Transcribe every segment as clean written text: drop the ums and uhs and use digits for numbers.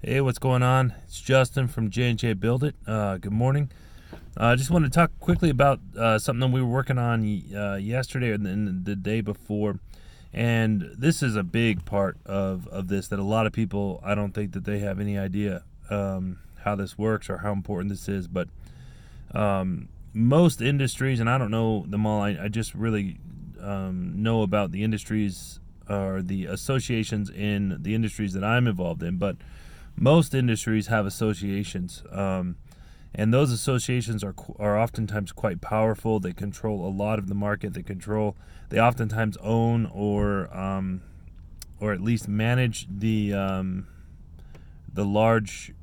Hey, what's going on? It's Justin from J&J Build It. Good morning. I just want to talk quickly about something that we were working on yesterday and then the day before. And this is a big part of this that a lot of people, I don't think that they have any idea how this works or how important this is. But most industries, and I don't know them all, I just really know about the industries or the associations in the industries that I'm involved in. But most industries have associations, and those associations are oftentimes quite powerful. They control a lot of the market. They oftentimes own or at least manage the large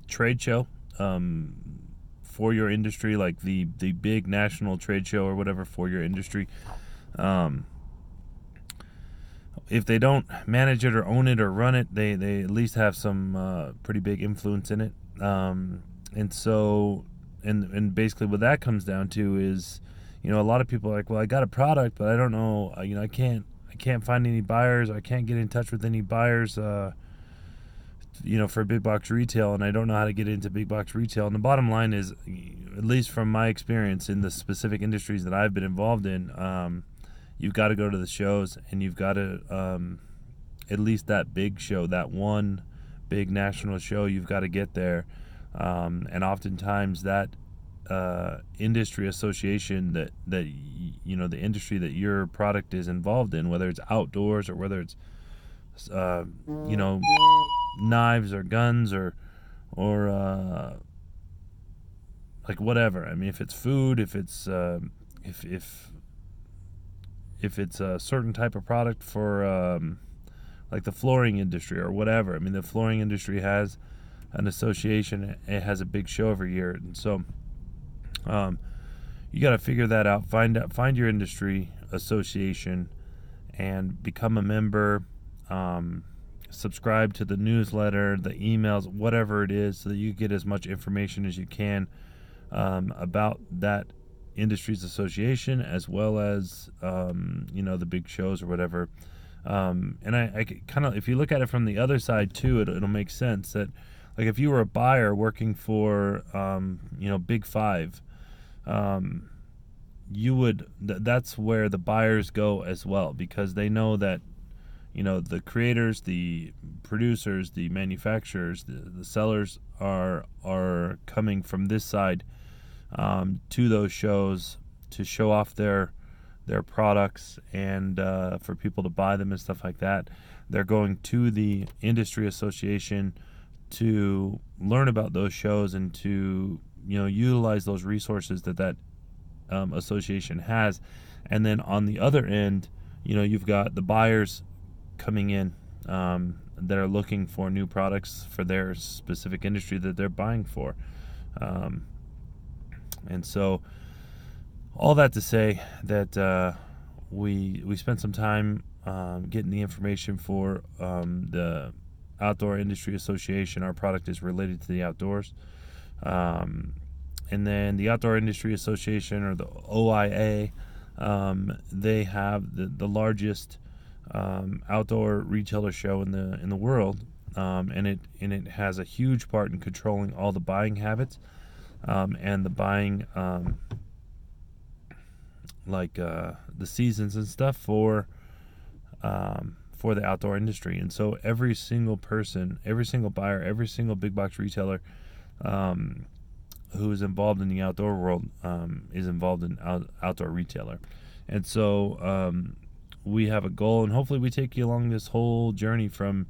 trade show for your industry, like the big national trade show or whatever for your industry. Um, if they don't manage it or own it or run it, they at least have some pretty big influence in it. And so, and basically what that comes down to is, a lot of people are like, well, I got a product, but I don't know, I can't find any buyers. I can't get in touch with any buyers, for big box retail, and I don't know how to get into big box retail. And the bottom line is, at least from my experience in the specific industries that I've been involved in, you've got to go to the shows, and you've got to at least that big show, that one big national show, you've got to get there. And oftentimes that industry association the industry that your product is involved in, whether it's outdoors or whether it's uh, you know knives or guns or like whatever. I mean, if it's food, if it's a certain type of product for like the flooring industry or whatever. I mean, the flooring industry has an association. It has a big show every year, and so um, you got to figure that out. Find your industry association and become a member. Um, Subscribe to the newsletter, the emails, whatever it is, so that you get as much information as you can about that industries association, as well as the big shows or whatever. And I kind of, if you look at it from the other side too, it'll make sense that, like, if you were a buyer working for Big Five, um, that's where the buyers go as well, because they know that the creators, the producers, the manufacturers, the sellers are coming from this side to those shows to show off their products, and for people to buy them and stuff like that. They're going to the industry association to learn about those shows and to utilize those resources that association has. And then on the other end, you've got the buyers coming in that are looking for new products for their specific industry that they're buying for. And so, all that to say that we spent some time getting the information for the Outdoor Industry Association. Our product is related to the outdoors. And then the Outdoor Industry Association, or the OIA, they have the largest outdoor retailer show in the world, and it has a huge part in controlling all the buying habits and the buying the seasons and stuff for the outdoor industry. And so every single person, every single buyer, every single big box retailer who is involved in the outdoor world is involved in outdoor retailer. And so we have a goal, and hopefully we take you along this whole journey from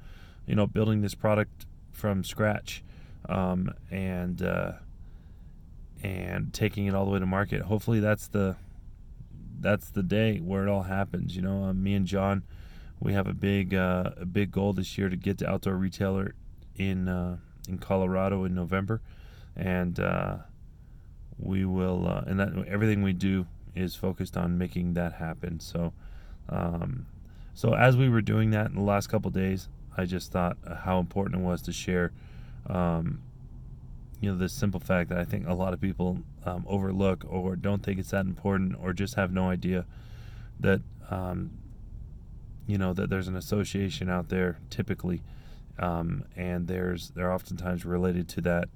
building this product from scratch, and taking it all the way to market. Hopefully that's the day where it all happens. Me and John, we have a big goal this year to get to Outdoor Retailer in Colorado in November, and we will and that everything we do is focused on making that happen. So as we were doing that in the last couple of days, I just thought how important it was to share this simple fact that I think a lot of people overlook, or don't think it's that important, or just have no idea that that there's an association out there typically and they're oftentimes related to that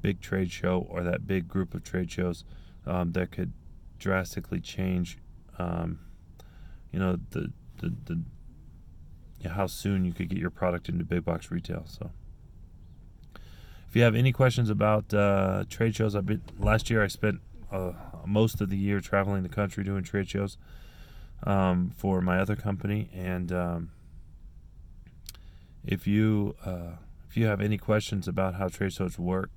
big trade show or that big group of trade shows that could drastically change, the how soon you could get your product into big box retail. So, if you have any questions about trade shows, last year I spent most of the year traveling the country doing trade shows for my other company, and if you have any questions about how trade shows work,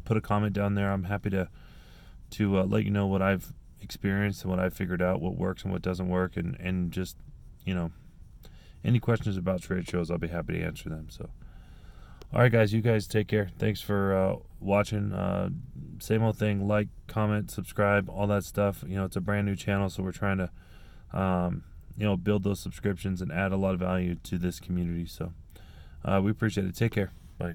put a comment down there. I'm happy to let you know what I've experienced and what I've figured out, what works and what doesn't work, and just any questions about trade shows, I'll be happy to answer them. So, all right, guys, you guys take care. Thanks for watching. Same old thing: like, comment, subscribe, all that stuff. It's a brand new channel, so we're trying to build those subscriptions and add a lot of value to this community. So we appreciate it. Take care. Bye.